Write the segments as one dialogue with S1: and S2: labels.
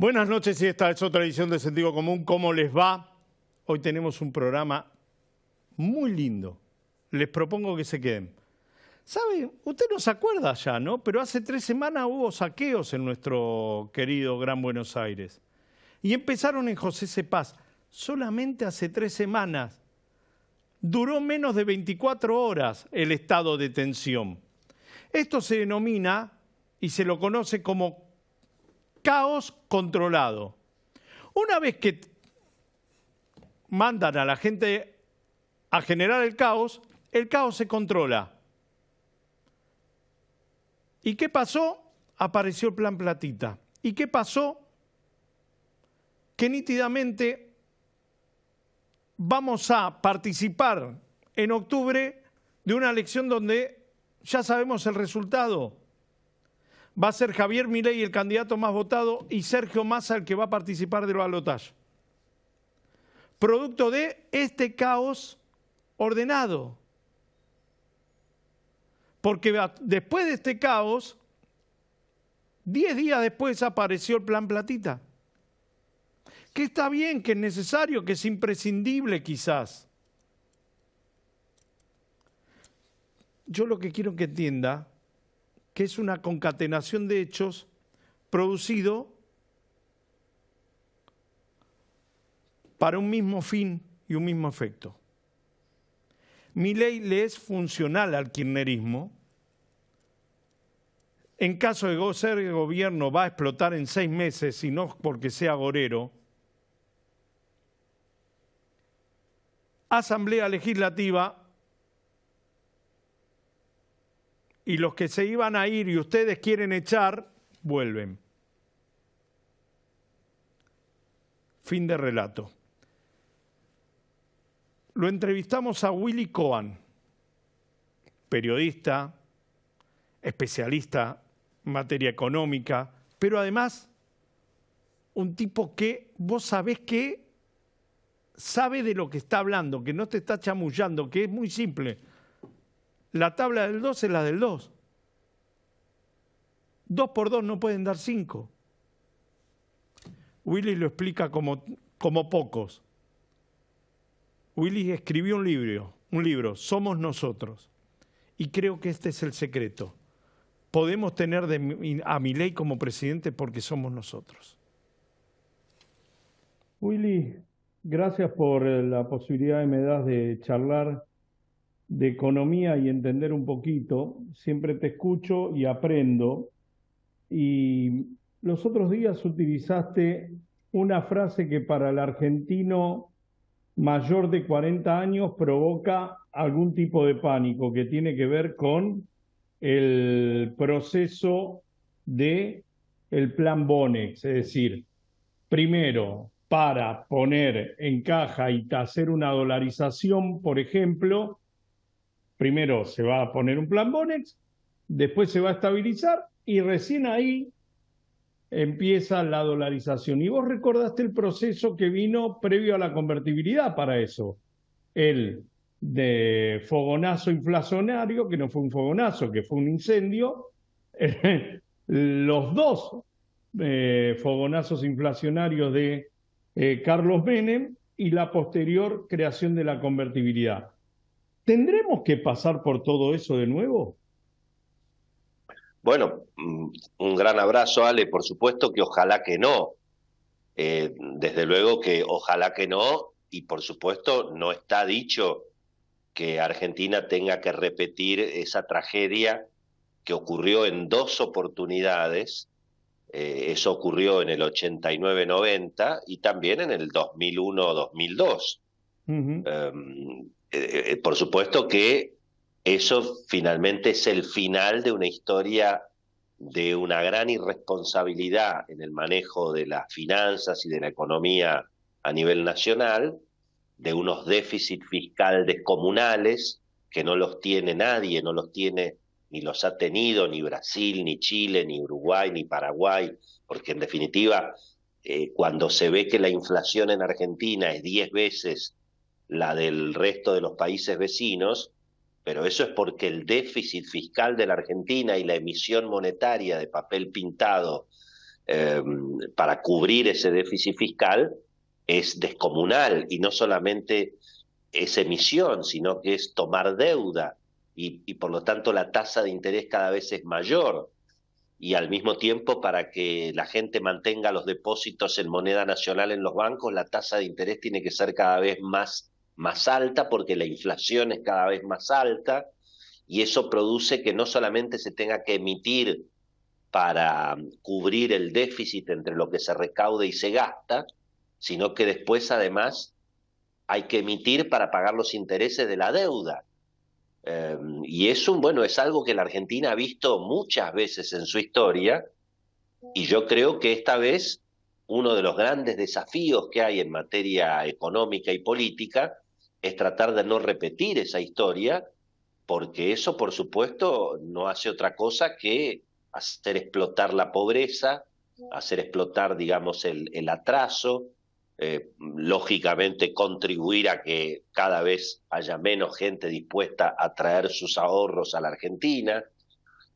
S1: Buenas noches y esta es otra edición de Sentido Común. ¿Cómo les va? Hoy tenemos un programa muy lindo. Les propongo que se queden. ¿Sabe? Usted no se acuerda ya, ¿no? Pero hace 3 semanas hubo saqueos en nuestro querido Gran Buenos Aires. Y empezaron en José Cepaz. Solamente hace 3 semanas. Duró menos de 24 horas el estado de tensión. Esto se denomina y se lo conoce como caos controlado. Una vez que mandan a la gente a generar el caos se controla. ¿Y qué pasó? Apareció el Plan Platita. ¿Y qué pasó? Que nítidamente vamos a participar en octubre de una elección donde ya sabemos el resultado. Va a ser Javier Milei el candidato más votado y Sergio Massa el que va a participar del balotaje. Producto de este caos ordenado. Porque después de este caos, 10 días después apareció el Plan Platita. Que está bien, que es necesario, que es imprescindible quizás. Yo lo que quiero que entienda que es una concatenación de hechos producido para un mismo fin y un mismo efecto. Milei le es funcional al kirchnerismo. En caso de ser el gobierno va a explotar en 6 meses, y no porque sea agorero. Asamblea Legislativa. Y los que se iban a ir y ustedes quieren echar, vuelven. Fin de relato. Lo entrevistamos a Willy Cohen, periodista, especialista en materia económica, pero además un tipo que vos sabés que sabe de lo que está hablando, que no te está chamullando, que es muy simple. La tabla del 2 es la del 2. 2 por 2 no pueden dar 5. Willy lo explica como pocos. Willy escribió un libro, Somos Nosotros. Y creo que este es el secreto. Podemos tener a Milei como presidente porque somos nosotros.
S2: Willy, gracias por la posibilidad que me das de charlar de economía y entender un poquito. Siempre te escucho y aprendo. Y los otros días utilizaste una frase que para el argentino mayor de 40 años provoca algún tipo de pánico, que tiene que ver con el proceso de el plan Bonex. Es decir, primero, para poner en caja y hacer una dolarización, por ejemplo, primero se va a poner un plan Bonex, después se va a estabilizar y recién ahí empieza la dolarización. Y vos recordaste el proceso que vino previo a la convertibilidad para eso. El de fogonazo inflacionario, que no fue un fogonazo, que fue un incendio. Los dos fogonazos inflacionarios de Carlos Menem y la posterior creación de la convertibilidad. ¿Tendremos que pasar por todo eso de nuevo?
S3: Bueno, un gran abrazo, Ale. Por supuesto que ojalá que no. Desde luego que ojalá que no, y por supuesto no está dicho que Argentina tenga que repetir esa tragedia que ocurrió en 2 oportunidades. Eso ocurrió en el 89-90 y también en el 2001-2002. Por supuesto que eso finalmente es el final de una historia de una gran irresponsabilidad en el manejo de las finanzas y de la economía a nivel nacional, de unos déficits fiscales descomunales que no los tiene nadie, no los tiene ni los ha tenido ni Brasil, ni Chile, ni Uruguay, ni Paraguay, porque en definitiva, cuando se ve que la inflación en Argentina es 10 veces la del resto de los países vecinos, pero eso es porque el déficit fiscal de la Argentina y la emisión monetaria de papel pintado para cubrir ese déficit fiscal es descomunal, y no solamente es emisión, sino que es tomar deuda, y por lo tanto la tasa de interés cada vez es mayor, y al mismo tiempo, para que la gente mantenga los depósitos en moneda nacional en los bancos, la tasa de interés tiene que ser cada vez más alta, porque la inflación es cada vez más alta, y eso produce que no solamente se tenga que emitir para cubrir el déficit entre lo que se recauda y se gasta, sino que después además hay que emitir para pagar los intereses de la deuda. Y es algo que la Argentina ha visto muchas veces en su historia, y yo creo que esta vez uno de los grandes desafíos que hay en materia económica y política es tratar de no repetir esa historia, porque eso, por supuesto, no hace otra cosa que hacer explotar la pobreza, hacer explotar, digamos, el atraso, lógicamente contribuir a que cada vez haya menos gente dispuesta a traer sus ahorros a la Argentina.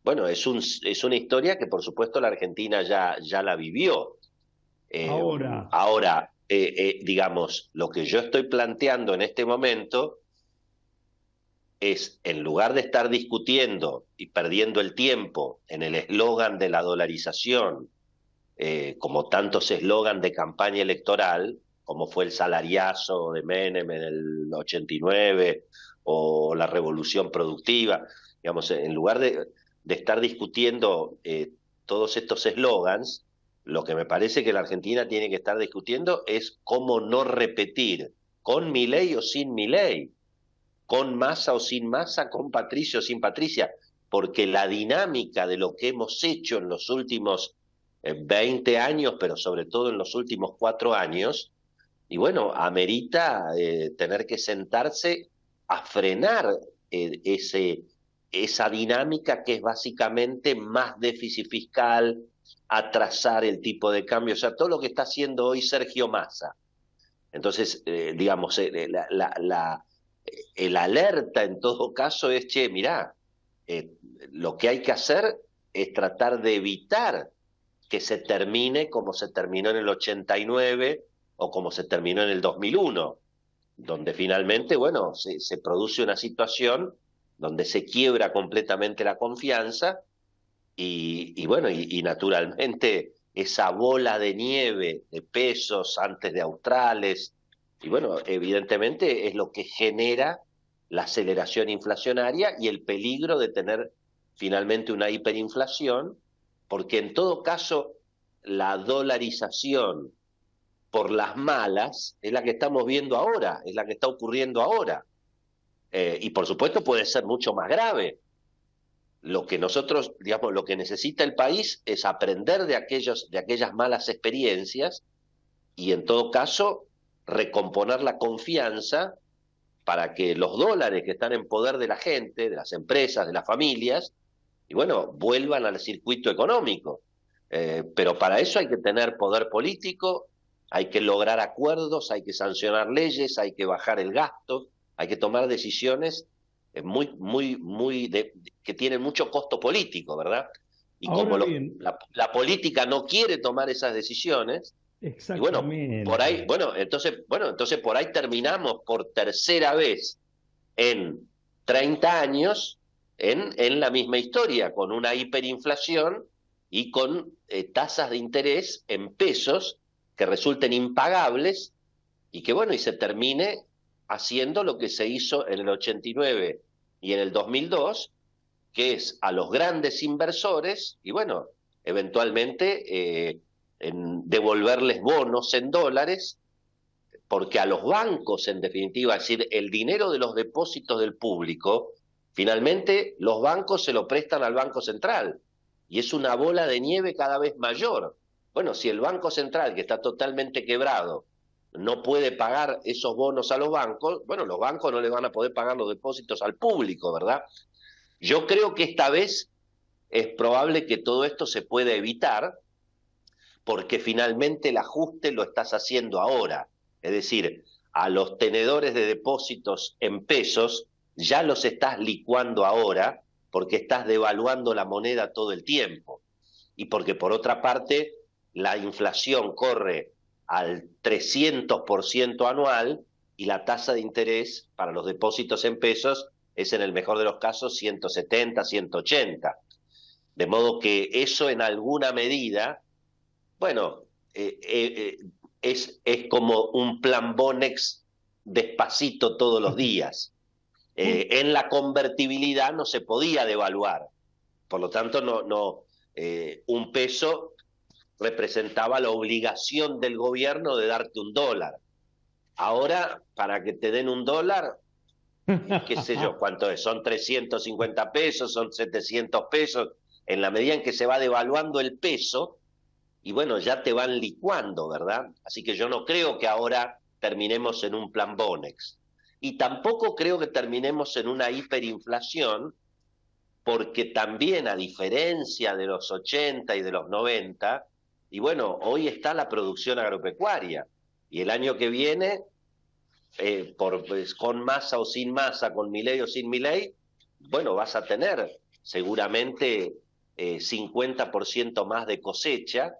S3: Bueno, es una historia que por supuesto la Argentina ya la vivió. Ahora, digamos, lo que yo estoy planteando en este momento es, en lugar de estar discutiendo y perdiendo el tiempo en el eslogan de la dolarización, como tantos eslogan de campaña electoral, como fue el salariazo de Menem en el 89 o la revolución productiva, digamos, en lugar de estar discutiendo todos estos eslogans, lo que me parece que la Argentina tiene que estar discutiendo es cómo no repetir, con Milei o sin Milei, con Massa o sin Massa, con Patricia o sin Patricia, porque la dinámica de lo que hemos hecho en los últimos 20 años, pero sobre todo en los últimos 4 años, y bueno, amerita tener que sentarse a frenar esa dinámica que es básicamente más déficit fiscal, atrasar el tipo de cambio, o sea, todo lo que está haciendo hoy Sergio Massa. Entonces, digamos, el alerta en todo caso es, che, mirá, lo que hay que hacer es tratar de evitar que se termine como se terminó en el 89 o como se terminó en el 2001, donde finalmente, bueno, se produce una situación donde se quiebra completamente la confianza y bueno, y naturalmente esa bola de nieve de pesos antes de australes, y bueno, evidentemente es lo que genera la aceleración inflacionaria y el peligro de tener finalmente una hiperinflación, porque en todo caso la dolarización por las malas es la que estamos viendo ahora, es la que está ocurriendo ahora. Y por supuesto puede ser mucho más grave. Lo que nosotros, digamos, lo que necesita el país es aprender de aquellas malas experiencias y en todo caso recomponer la confianza para que los dólares que están en poder de la gente, de las empresas, de las familias, y bueno, vuelvan al circuito económico. Pero para eso hay que tener poder político, hay que lograr acuerdos, hay que sancionar leyes, hay que bajar el gasto, hay que tomar decisiones que tienen mucho costo político, ¿verdad? Y
S2: Ahora
S3: como
S2: bien,
S3: la política no quiere tomar esas decisiones, y bueno,
S2: exactamente.
S3: entonces por ahí terminamos por tercera vez en 30 años en la misma historia, con una hiperinflación y con tasas de interés en pesos que resulten impagables y que bueno, y se termine haciendo lo que se hizo en el 89 y en el 2002, que es a los grandes inversores y bueno, eventualmente devolverles bonos en dólares, porque a los bancos, en definitiva, es decir, el dinero de los depósitos del público, finalmente los bancos se lo prestan al Banco Central y es una bola de nieve cada vez mayor. Bueno, si el Banco Central, que está totalmente quebrado, no puede pagar esos bonos a los bancos, bueno, los bancos no le van a poder pagar los depósitos al público, ¿verdad? Yo creo que esta vez es probable que todo esto se pueda evitar, porque finalmente el ajuste lo estás haciendo ahora. Es decir, a los tenedores de depósitos en pesos ya los estás licuando ahora porque estás devaluando la moneda todo el tiempo. Y porque por otra parte, la inflación corre al 300% anual y la tasa de interés para los depósitos en pesos es en el mejor de los casos 170, 180. De modo que eso en alguna medida, bueno, es como un plan Bonex despacito todos los días. En la convertibilidad no se podía devaluar, por lo tanto un peso representaba la obligación del gobierno de darte $1. Ahora, para que te den $1, qué sé yo, ¿cuánto es? Son 350 pesos, son 700 pesos, en la medida en que se va devaluando el peso, y bueno, ya te van licuando, ¿verdad? Así que yo no creo que ahora terminemos en un plan Bonex. Y tampoco creo que terminemos en una hiperinflación, porque también, a diferencia de los 80 y de los 90, y bueno, hoy está la producción agropecuaria, y el año que viene, con masa o sin masa, con Milei o sin Milei, bueno, vas a tener seguramente 50% más de cosecha,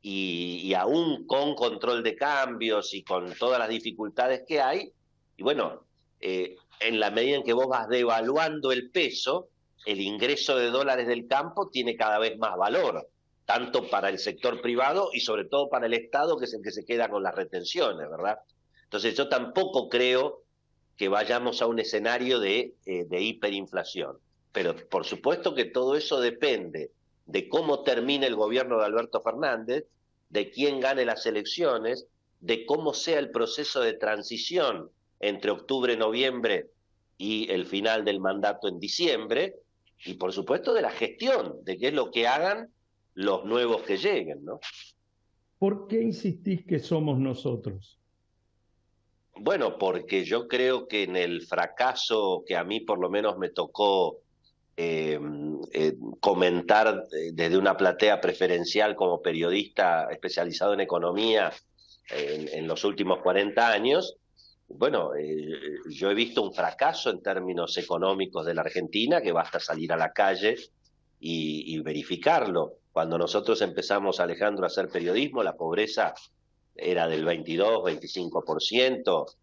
S3: y aún con control de cambios y con todas las dificultades que hay, y bueno, en la medida en que vos vas devaluando el peso, el ingreso de dólares del campo tiene cada vez más valor, tanto para el sector privado y sobre todo para el Estado, que es el que se queda con las retenciones, ¿verdad? Entonces yo tampoco creo que vayamos a un escenario de hiperinflación, pero por supuesto que todo eso depende de cómo termine el gobierno de Alberto Fernández, de quién gane las elecciones, de cómo sea el proceso de transición entre octubre, noviembre y el final del mandato en diciembre, y por supuesto de la gestión, de qué es lo que hagan los nuevos que lleguen, ¿no?
S2: ¿Por qué insistís que somos nosotros?
S3: Bueno, porque yo creo que en el fracaso que a mí por lo menos me tocó comentar desde una platea preferencial como periodista especializado en economía en los últimos 40 años, bueno, yo he visto un fracaso en términos económicos de la Argentina, que basta salir a la calle y verificarlo. Cuando nosotros empezamos, Alejandro, a hacer periodismo, la pobreza era del 22, 25%,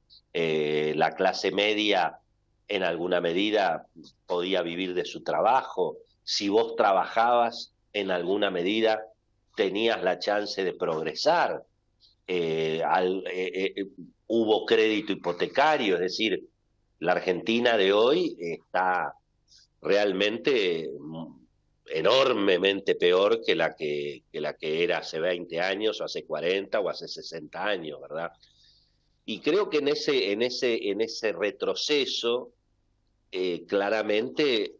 S3: la clase media en alguna medida podía vivir de su trabajo, si vos trabajabas en alguna medida tenías la chance de progresar, hubo crédito hipotecario, es decir, la Argentina de hoy está realmente enormemente peor que la que era hace 20 años o hace 40 o hace 60 años, ¿verdad? Y creo que en ese retroceso, claramente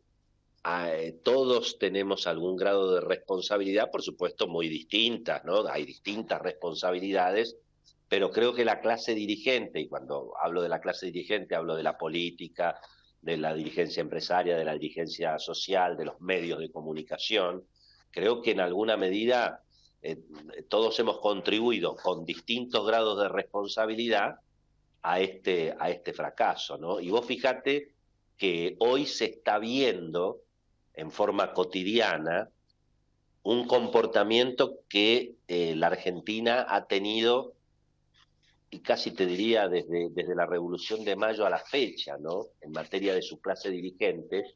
S3: todos tenemos algún grado de responsabilidad, por supuesto muy distintas, ¿no? Hay distintas responsabilidades, pero creo que la clase dirigente, y cuando hablo de la clase dirigente hablo de la política, de la dirigencia empresaria, de la dirigencia social, de los medios de comunicación, creo que en alguna medida todos hemos contribuido con distintos grados de responsabilidad a este fracaso, ¿no? Y vos fíjate que hoy se está viendo en forma cotidiana un comportamiento que la Argentina ha tenido, y casi te diría desde la Revolución de Mayo a la fecha, ¿no? En materia de su clase dirigente,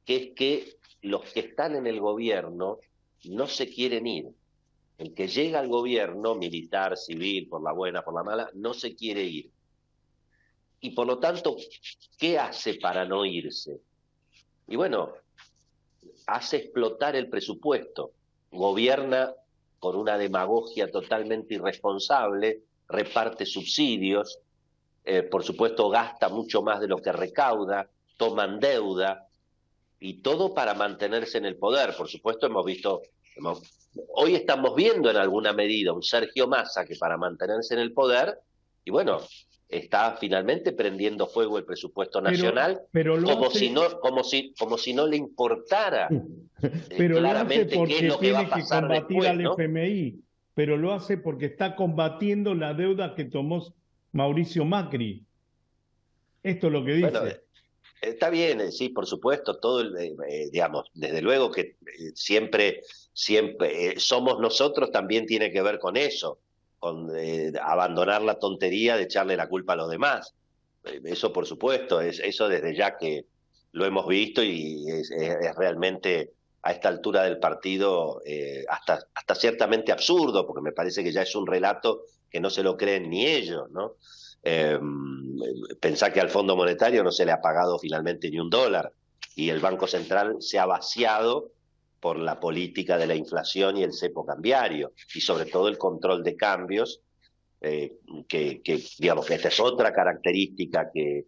S3: que es que los que están en el gobierno no se quieren ir. El que llega al gobierno, militar, civil, por la buena, por la mala, no se quiere ir. Y por lo tanto, ¿qué hace para no irse? Y bueno, hace explotar el presupuesto, gobierna con una demagogia totalmente irresponsable, reparte subsidios, por supuesto gasta mucho más de lo que recauda, toman deuda, y todo para mantenerse en el poder. Por supuesto hoy estamos viendo en alguna medida un Sergio Massa que para mantenerse en el poder, y bueno, está finalmente prendiendo fuego el presupuesto nacional,
S2: pero
S3: como
S2: hace...
S3: si no le importara
S2: pero lo hace
S3: claramente qué es
S2: porque
S3: lo que va a
S2: tiene que
S3: pasar
S2: combatir
S3: después,
S2: al
S3: ¿no?
S2: FMI, pero lo hace porque está combatiendo la deuda que tomó Mauricio Macri. Esto es lo que
S3: Bueno,
S2: dice.
S3: Está bien, sí, por supuesto, todo, digamos, desde luego que siempre somos nosotros también tiene que ver con eso, con abandonar la tontería de echarle la culpa a los demás. Eso por supuesto, eso desde ya que lo hemos visto y es realmente a esta altura del partido hasta ciertamente absurdo, porque me parece que ya es un relato que no se lo creen ni ellos, ¿no? Eh, Pensar que al Fondo Monetario no se le ha pagado finalmente ni un dólar y el Banco Central se ha vaciado por la política de la inflación y el cepo cambiario y sobre todo el control de cambios, digamos que esta es otra característica que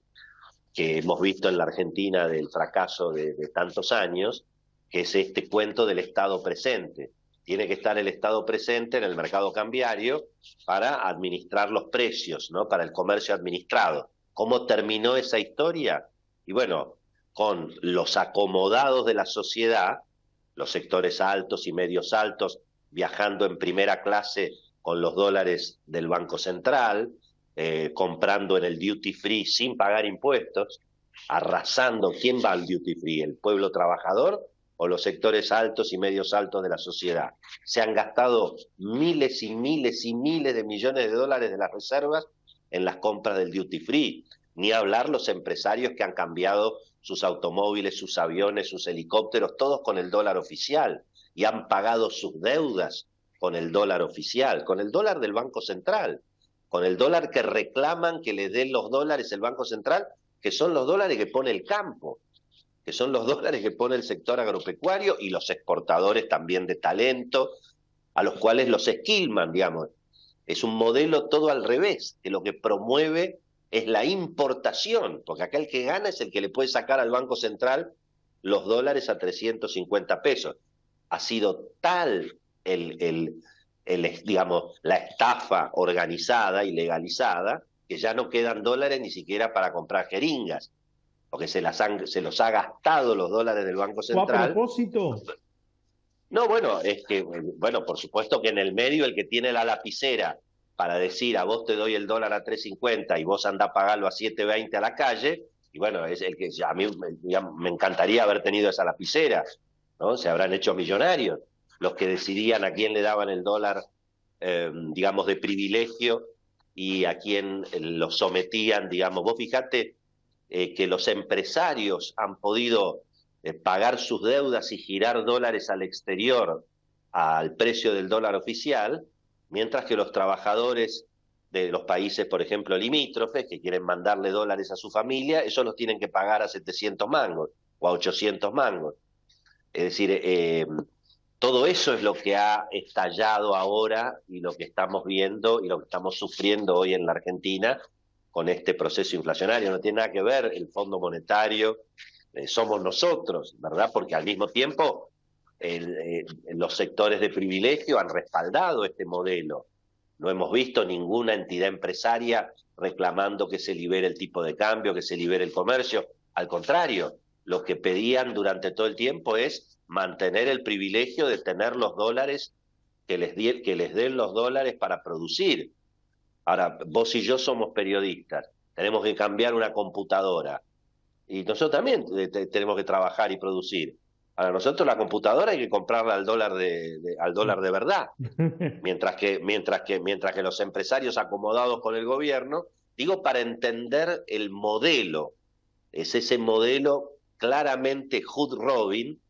S3: hemos visto en la Argentina del fracaso de tantos años, que es este cuento del Estado presente. Tiene que estar el Estado presente en el mercado cambiario para administrar los precios, ¿no? Para el comercio administrado. ¿Cómo terminó esa historia? Y bueno, con los acomodados de la sociedad, los sectores altos y medios altos, viajando en primera clase con los dólares del Banco Central, comprando en el duty free sin pagar impuestos, arrasando. ¿Quién va al duty free? ¿El pueblo trabajador o los sectores altos y medios altos de la sociedad? Se han gastado miles y miles y miles de millones de dólares de las reservas en las compras del duty free. Ni hablar los empresarios que han cambiado sus automóviles, sus aviones, sus helicópteros, todos con el dólar oficial, y han pagado sus deudas con el dólar oficial, con el dólar del Banco Central, con el dólar que reclaman que les den los dólares el Banco Central, que son los dólares que pone el campo, que son los dólares que pone el sector agropecuario y los exportadores también de talento, a los cuales los esquilman, digamos. Es un modelo todo al revés, que lo que promueve es la importación, porque acá el que gana es el que le puede sacar al Banco Central los dólares a 350 pesos. Ha sido tal digamos, la estafa organizada y legalizada que ya no quedan dólares ni siquiera para comprar jeringas, porque se los ha gastado los dólares del Banco
S2: ¿O a
S3: Central.
S2: propósito?
S3: No, bueno, es que, bueno, por supuesto que en el medio el que tiene la lapicera para decir a vos te doy el dólar a 3.50 y vos andá a pagarlo a 7.20 a la calle, y bueno, es el que a mí me encantaría haber tenido esa lapicera, ¿no? Se habrán hecho millonarios los que decidían a quién le daban el dólar, digamos, de privilegio y a quién lo sometían, digamos. Vos fijate que los empresarios han podido pagar sus deudas y girar dólares al exterior al precio del dólar oficial, mientras que los trabajadores de los países, por ejemplo, limítrofes, que quieren mandarle dólares a su familia, esos los tienen que pagar a 700 mangos o a 800 mangos. Es decir, todo eso es lo que ha estallado ahora y lo que estamos viendo y lo que estamos sufriendo hoy en la Argentina con este proceso inflacionario. No tiene nada que ver el Fondo Monetario, somos nosotros, ¿verdad? Porque al mismo tiempo los sectores de privilegio han respaldado este modelo. No hemos visto ninguna entidad empresaria reclamando que se libere el tipo de cambio, que se libere el comercio. Al contrario, lo que pedían durante todo el tiempo es mantener el privilegio de tener los dólares, que les den los dólares para producir. Ahora, vos y yo somos periodistas, tenemos que cambiar una computadora y nosotros también tenemos que trabajar y producir. Ahora, nosotros la computadora hay que comprarla al dólar de verdad, mientras que los empresarios acomodados con el gobierno, digo, para entender el modelo, es ese modelo claramente Hood Robin,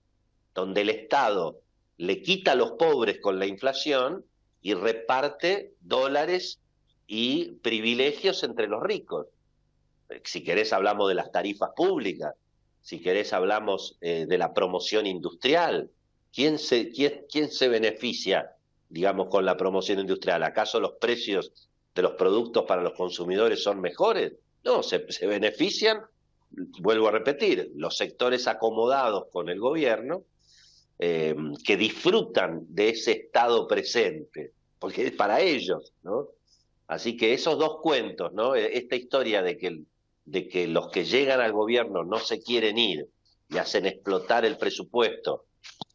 S3: donde el Estado le quita a los pobres con la inflación y reparte dólares y privilegios entre los ricos. Si querés hablamos de las tarifas públicas, si querés hablamos de la promoción industrial. ¿Quién se beneficia, digamos, con la promoción industrial? ¿Acaso los precios de los productos para los consumidores son mejores? No, se benefician, vuelvo a repetir, los sectores acomodados con el gobierno, que disfrutan de ese estado presente, porque es para ellos, ¿no? Así que esos dos cuentos, ¿no? Esta historia de que los que llegan al gobierno no se quieren ir y hacen explotar el presupuesto.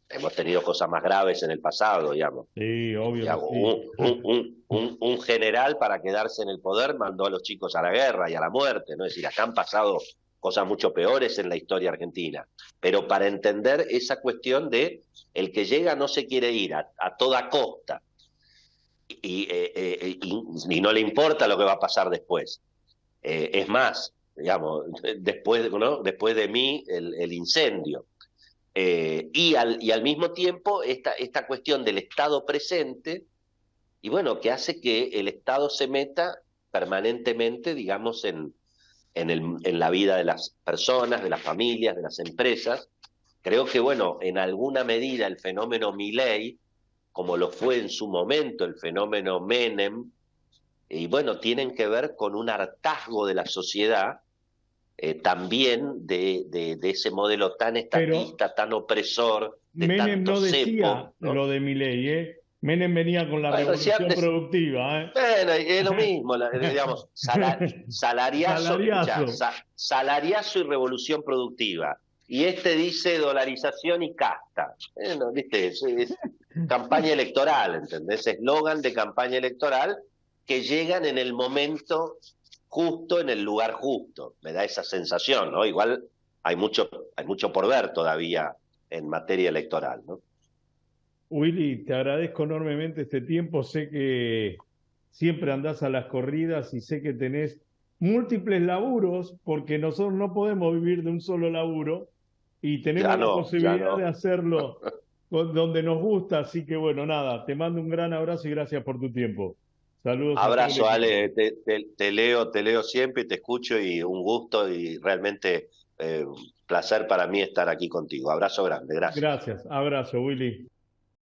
S3: Hemos tenido cosas más graves en el pasado, digamos.
S2: Sí, obvio.
S3: Digamos,
S2: Sí.
S3: un general para quedarse en el poder mandó a los chicos a la guerra y a la muerte, ¿no? Es decir, acá han pasado cosas mucho peores en la historia argentina, pero para entender esa cuestión de el que llega no se quiere ir a toda costa y no le importa lo que va a pasar después. Es más, digamos, ¿no? Después de mí el incendio. Y al mismo tiempo esta cuestión del Estado presente, y bueno, que hace que el Estado se meta permanentemente, digamos, en la vida de las personas, de las familias, de las empresas. Creo que, bueno, en alguna medida el fenómeno Milei, como lo fue en su momento el fenómeno Menem, y bueno, tienen que ver con un hartazgo de la sociedad, también de ese modelo tan estatista, tan opresor, de
S2: Menem
S3: tanto
S2: no decía
S3: cepo, ¿no?
S2: lo de Milei, ¿eh? Menem venía con la
S3: Bueno,
S2: revolución productiva, ¿eh?
S3: Bueno, es lo mismo, digamos,
S2: Salariazo.
S3: salariazo y revolución productiva. Y este dice dolarización y casta. Bueno, ¿viste? Es campaña electoral, ¿entendés? Eslogan de campaña electoral que llegan en el momento justo, en el lugar justo. Me da esa sensación, ¿no? Igual hay mucho por ver todavía en materia electoral, ¿no?
S2: Willy, te agradezco enormemente este tiempo. Sé que siempre andás a las corridas y sé que tenés múltiples laburos, porque nosotros no podemos vivir de un solo laburo y tenemos la posibilidad de hacerlo donde nos gusta. Así que bueno, nada, te mando un gran abrazo y gracias por tu tiempo. Saludos.
S3: Abrazo, Ale, te leo siempre y te escucho, y un gusto y realmente placer para mí estar aquí contigo. Abrazo grande, gracias.
S2: Gracias, abrazo, Willy.